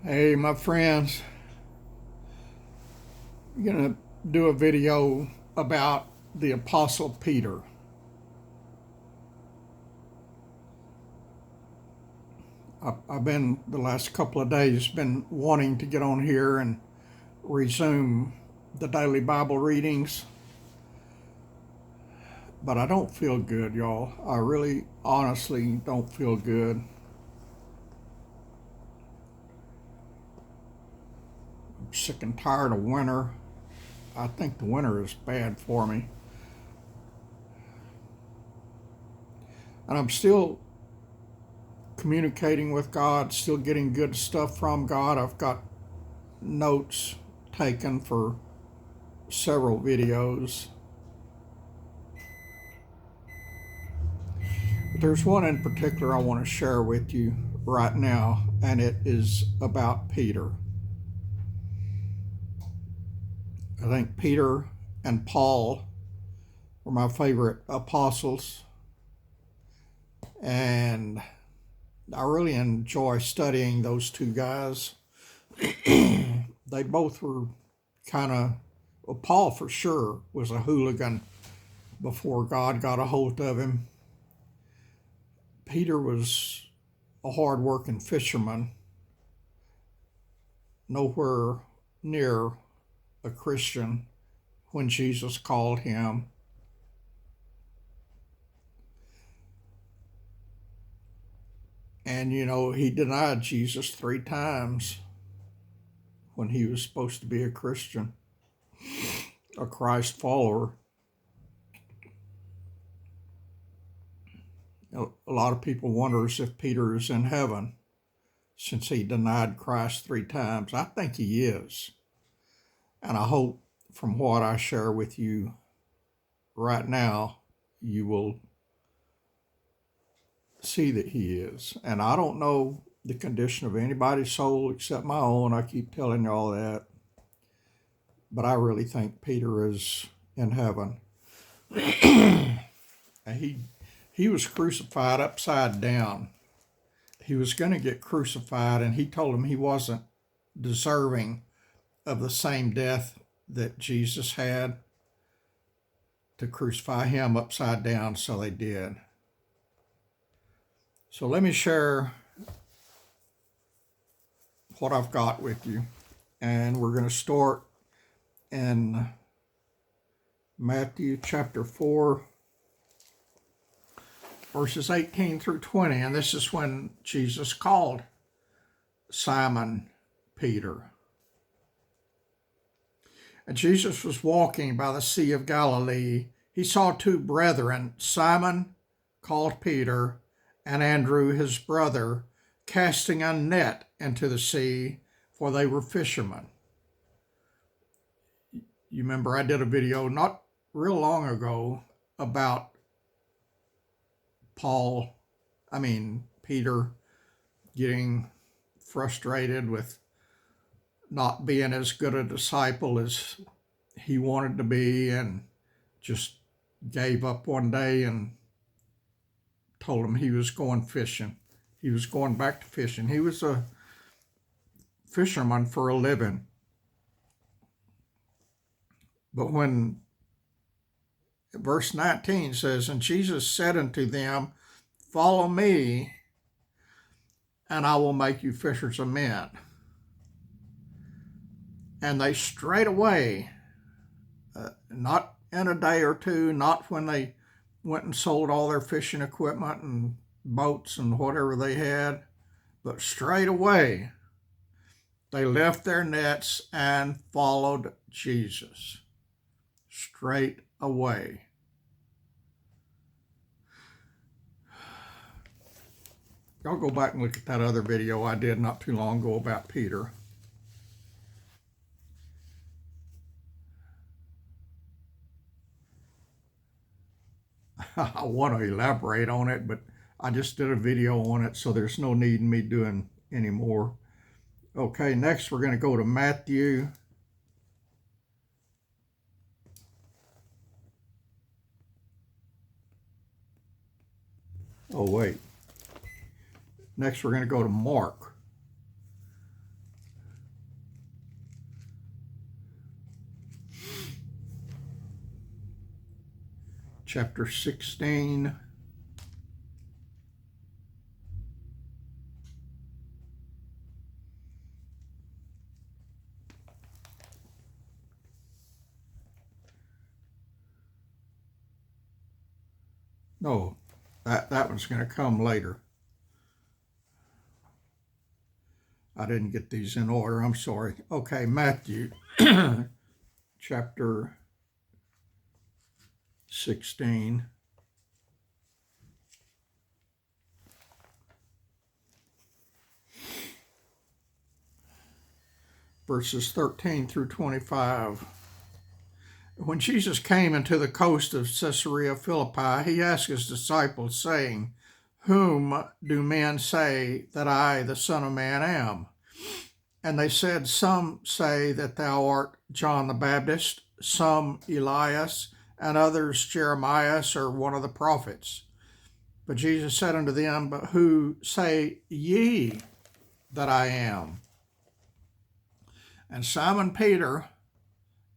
Hey, my friends, I'm going to do a video about the Apostle Peter. I've been, the last couple of days, been wanting to get on here and resume the daily Bible readings, but I don't feel good, y'all. I really, honestly don't feel good. I'm sick and tired of winter. I think the winter is bad for me. And I'm still communicating with God, still getting good stuff from God. I've got notes taken for several videos. But there's one in particular I want to share with you right now, and it is about Peter. I think Peter and Paul were my favorite apostles, and I really enjoy studying those two guys. They both were kind of, well, Paul for sure was a hooligan before God got a hold of him. Peter was a hard-working fisherman, nowhere near a Christian when Jesus called him. And, he denied Jesus 3 times when he was supposed to be a Christian, a Christ follower. A lot of people wonders if Peter is in heaven since he denied Christ 3 times. I think he is. And I hope from what I share with you right now, you will see that he is. And I don't know the condition of anybody's soul except my own. I keep telling you all that. But I really think Peter is in heaven. And he was crucified upside down. He was going to get crucified, and he told him he wasn't deserving of the same death that Jesus had, to crucify him upside down, so they did. So let me share what I've got with you. And we're going to start in Matthew chapter 4, verses 18 through 20. And this is when Jesus called Simon Peter. And Jesus was walking by the Sea of Galilee. He saw 2 brethren, Simon, called Peter, and Andrew his brother, casting a net into the sea, for they were fishermen. You remember I did a video not real long ago about Peter getting frustrated with not being as good a disciple as he wanted to be, and just gave up one day and told him he was going fishing. He was going back to fishing. He was a fisherman for a living. But when verse 19 says, and Jesus said unto them, follow me, and I will make you fishers of men. And they straightway, not in a day or two, not when they went and sold all their fishing equipment and boats and whatever they had, but straight away they left their nets and followed Jesus. Straight away. Y'all go back and look at that other video I did not too long ago about Peter. I want to elaborate on it, but I just did a video on it, so there's no need in me doing any more. Okay, next we're going to go to Matthew. Oh, wait. Next we're going to go to Mark. chapter 16. No, that one's going to come later. I didn't get these in order. I'm sorry. Okay, Matthew chapter 16. Verses 13 through 25. When Jesus came into the coast of Caesarea Philippi, he asked his disciples, saying, "Whom do men say that I, the Son of Man, am?" And they said, "Some say that thou art John the Baptist, some Elias, and others Jeremiah or one of the prophets." But Jesus said unto them, "But who say ye that I am?" And Simon Peter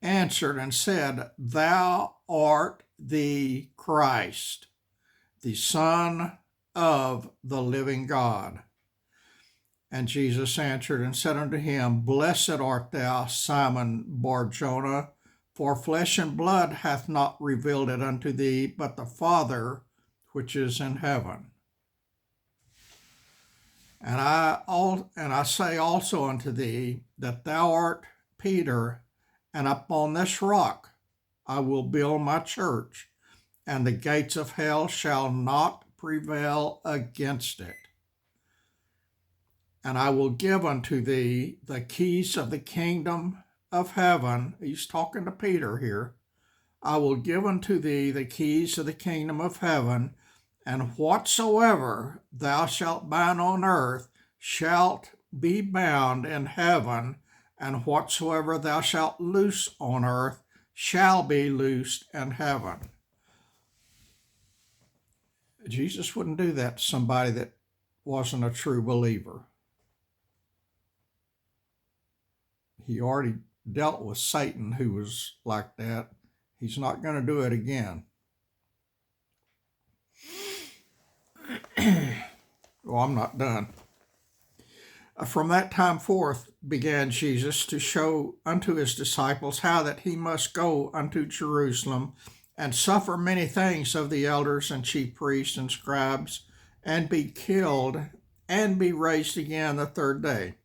answered and said, "Thou art the Christ, the Son of the living God." And Jesus answered and said unto him, "Blessed art thou, Simon Bar-Jonah, for flesh and blood hath not revealed it unto thee, but the Father which is in heaven. And I say also unto thee, that thou art Peter, and upon this rock I will build my church, and the gates of hell shall not prevail against it. And I will give unto thee the keys of the kingdom of heaven." He's talking to Peter here. "I will give unto thee the keys of the kingdom of heaven, and whatsoever thou shalt bind on earth shalt be bound in heaven, and whatsoever thou shalt loose on earth shall be loosed in heaven." Jesus wouldn't do that to somebody that wasn't a true believer. He already dealt with Satan, who was like that. He's not going to do it again. Well, I'm not done. From that time forth began Jesus to show unto his disciples how that he must go unto Jerusalem and suffer many things of the elders and chief priests and scribes, and be killed, and be raised again the third day.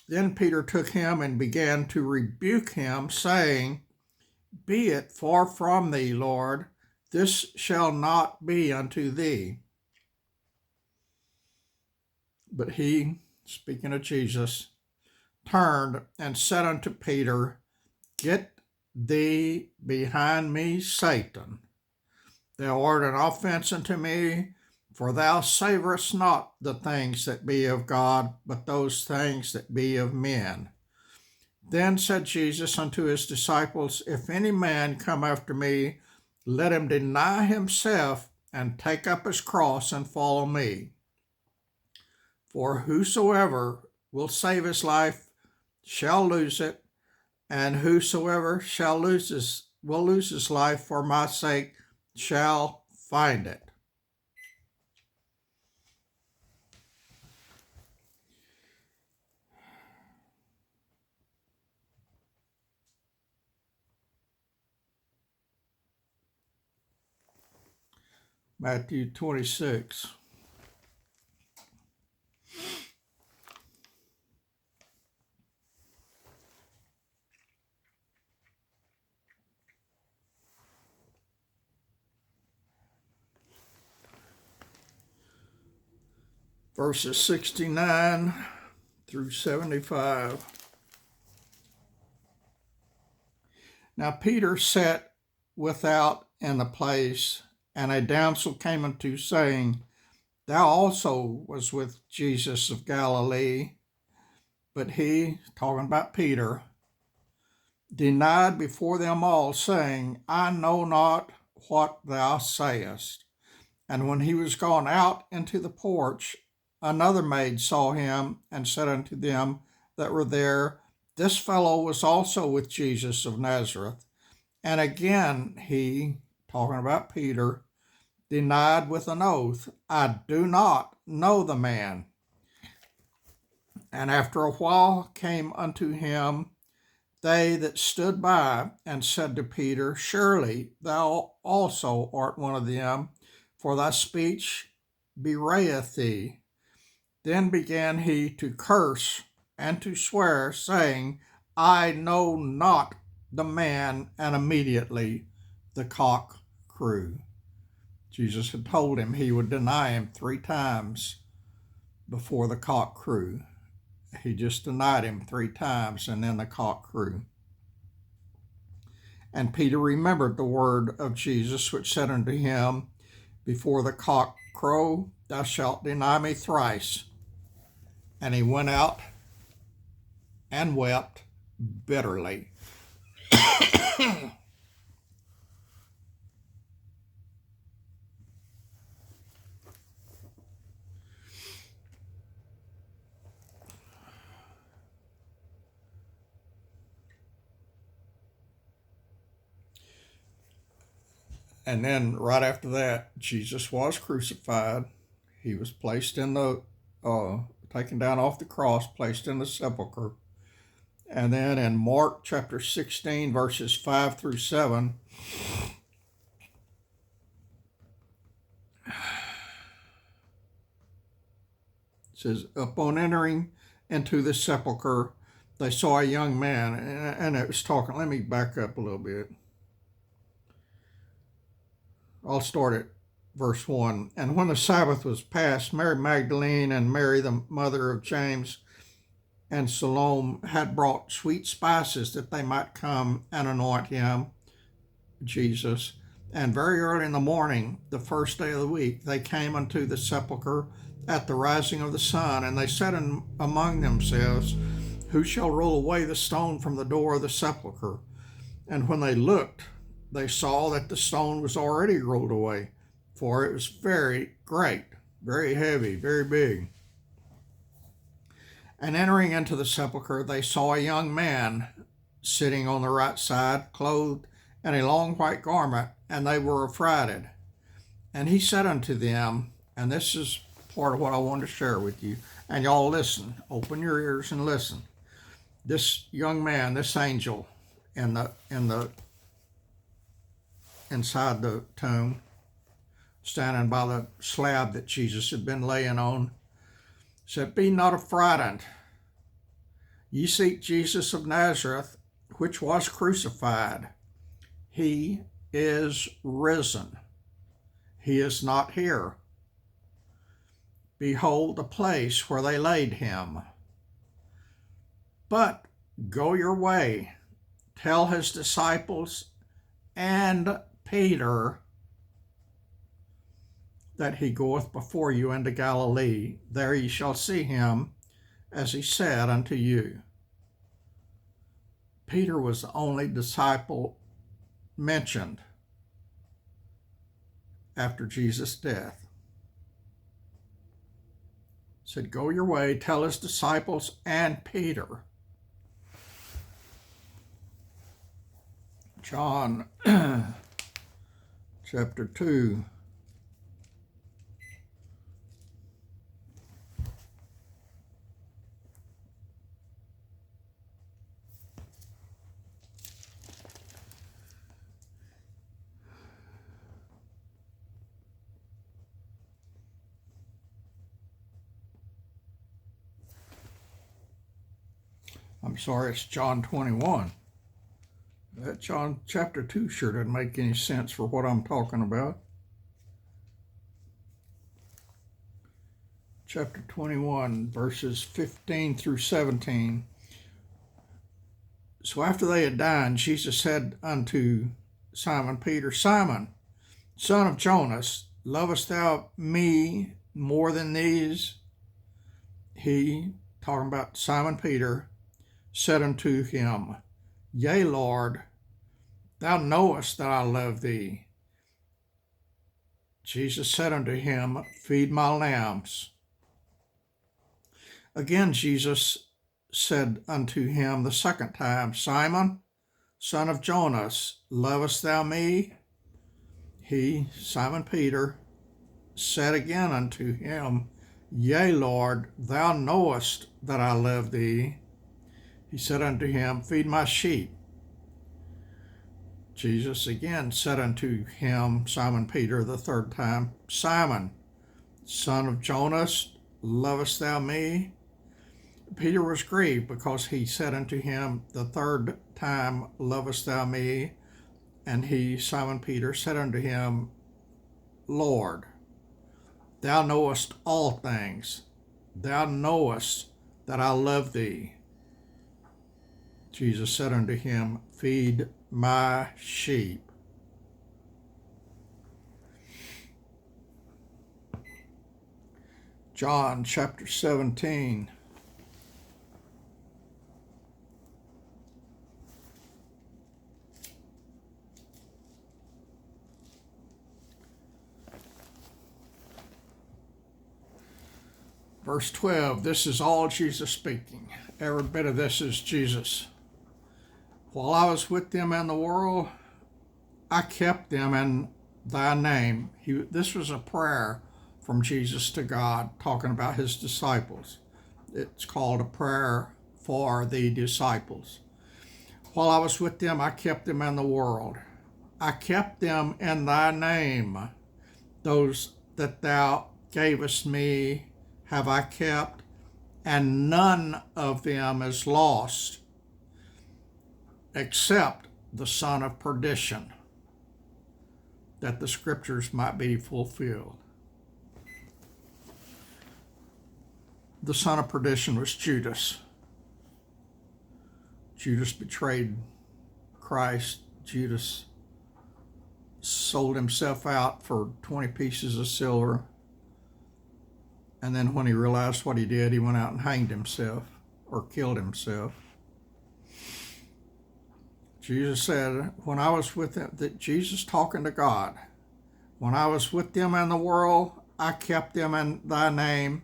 Then Peter took him and began to rebuke him, saying, "Be it far from thee, Lord, this shall not be unto thee." But he, speaking of Jesus, turned and said unto Peter, "Get thee behind me, Satan. Thou art an offense unto me, for thou savorest not the things that be of God, but those things that be of men." Then said Jesus unto his disciples, "If any man come after me, let him deny himself, and take up his cross, and follow me. For whosoever will save his life shall lose it, and whosoever will lose his life for my sake shall find it." Matthew 26. Verses 69 through 75. Now Peter sat without in the place, and a damsel came unto, saying, "Thou also was with Jesus of Galilee." But he, talking about Peter, denied before them all, saying, "I know not what thou sayest." And when he was gone out into the porch, another maid saw him, and said unto them that were there, "This fellow was also with Jesus of Nazareth." And again, he, talking about Peter, denied with an oath, I do not know the man. And after a while came unto him they that stood by, and said to Peter, Surely thou also art one of them, for thy speech bewrayeth thee. Then began he to curse and to swear, saying, I know not the man. And immediately the cock crew. Jesus had told him he would deny him 3 times before the cock crew. He just denied him 3 times, and then the cock crew. And Peter remembered the word of Jesus, which said unto him, Before the cock crow, thou shalt deny me thrice. And he went out and wept bitterly. And then right after that, Jesus was crucified. He was placed in the, taken down off the cross, placed in the sepulcher. And then in Mark chapter 16, verses 5 through 7, it says, Upon entering into the sepulcher, they saw a young man, and it was talking, let me back up a little bit. I'll start at verse 1. And when the Sabbath was past, Mary Magdalene and Mary, the mother of James, and Salome had brought sweet spices that they might come and anoint him, Jesus. And very early in the morning, the first day of the week, they came unto the sepulchre at the rising of the sun, and they said among themselves, Who shall roll away the stone from the door of the sepulchre? And when they looked, they saw that the stone was already rolled away, for it was very great, very heavy, very big. And entering into the sepulchre, they saw a young man sitting on the right side, clothed in a long white garment, and they were affrighted. And he said unto them, and this is part of what I wanted to share with you, and y'all listen, open your ears and listen. This young man, this angel inside the tomb, standing by the slab that Jesus had been laying on, said, Be not affrighted. Ye seek Jesus of Nazareth, which was crucified. He is risen. He is not here. Behold the place where they laid him. But go your way, tell his disciples and Peter that he goeth before you into Galilee. There ye shall see him, as he said unto you. Peter was the only disciple mentioned after Jesus' death. He said, Go your way, tell his disciples and Peter. John chapter 2. I'm sorry, it's John 21. That John chapter 2 sure doesn't make any sense for what I'm talking about. Chapter 21, verses 15 through 17. So after they had dined, Jesus said unto Simon Peter, Simon, son of Jonas, lovest thou me more than these? He, talking about Simon Peter, said unto him, Yea, Lord, thou knowest that I love thee. Jesus said unto him, Feed my lambs. Again Jesus said unto him the second time, Simon, son of Jonas, lovest thou me? He, Simon Peter, said again unto him, Yea, Lord, thou knowest that I love thee. He said unto him, Feed my sheep. Jesus again said unto him, Simon Peter, the third time, Simon, son of Jonas, lovest thou me? Peter was grieved because he said unto him the third time, Lovest thou me? And he, Simon Peter, said unto him, Lord, thou knowest all things. Thou knowest that I love thee. Jesus said unto him, Feed my sheep. John chapter 17. Verse 12, this is all Jesus speaking. Every bit of this is Jesus. While I was with them in the world, I kept them in thy name. This was a prayer from Jesus to God, talking about his disciples. It's called a prayer for the disciples. While I was with them, I kept them in the world. I kept them in thy name. Those that thou gavest me have I kept, and none of them is lost, except the son of perdition, that the scriptures might be fulfilled. The son of perdition was Judas. Judas betrayed Christ. Judas sold himself out for 20 pieces of silver. And then when he realized what he did, he went out and hanged himself or killed himself. Jesus said, when I was with them, that Jesus talking to God, when I was with them in the world, I kept them in thy name.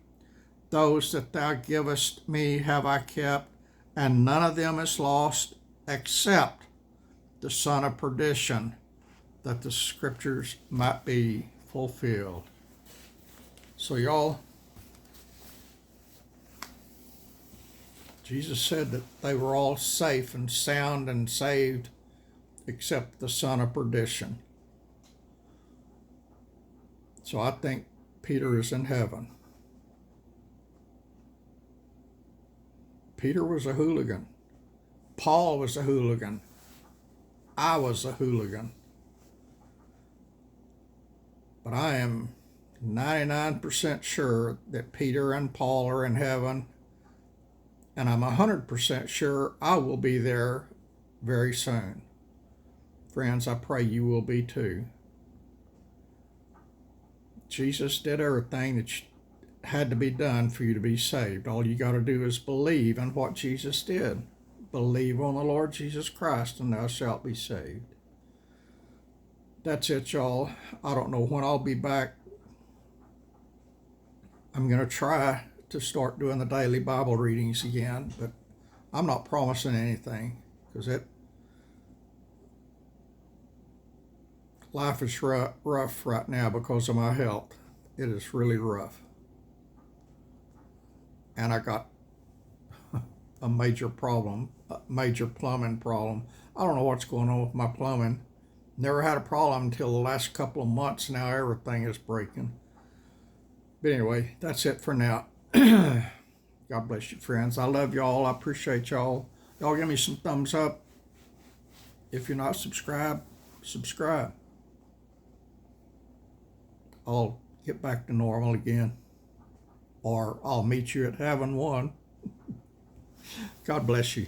Those that thou givest me have I kept, and none of them is lost except the son of perdition, that the scriptures might be fulfilled. So y'all, Jesus said that they were all safe and sound and saved except the son of perdition. So I think Peter is in heaven. Peter was a hooligan. Paul was a hooligan. I was a hooligan. But I am 99% sure that Peter and Paul are in heaven. And I'm 100% sure I will be there very soon. Friends, I pray you will be too. Jesus did everything that had to be done for you to be saved. All you got to do is believe in what Jesus did. Believe on the Lord Jesus Christ and thou shalt be saved. That's it, y'all. I don't know when I'll be back. I'm going to try to start doing the daily Bible readings again, but I'm not promising anything because life is rough right now because of my health. It is really rough. And I got a major problem, a major plumbing problem. I don't know what's going on with my plumbing. Never had a problem until the last couple of months. Now everything is breaking. But anyway, that's it for now. God bless you, friends. I love y'all. I appreciate y'all. Y'all give me some thumbs up. If you're not subscribed, subscribe. I'll get back to normal again. Or I'll meet you at Heaven 1. God bless you.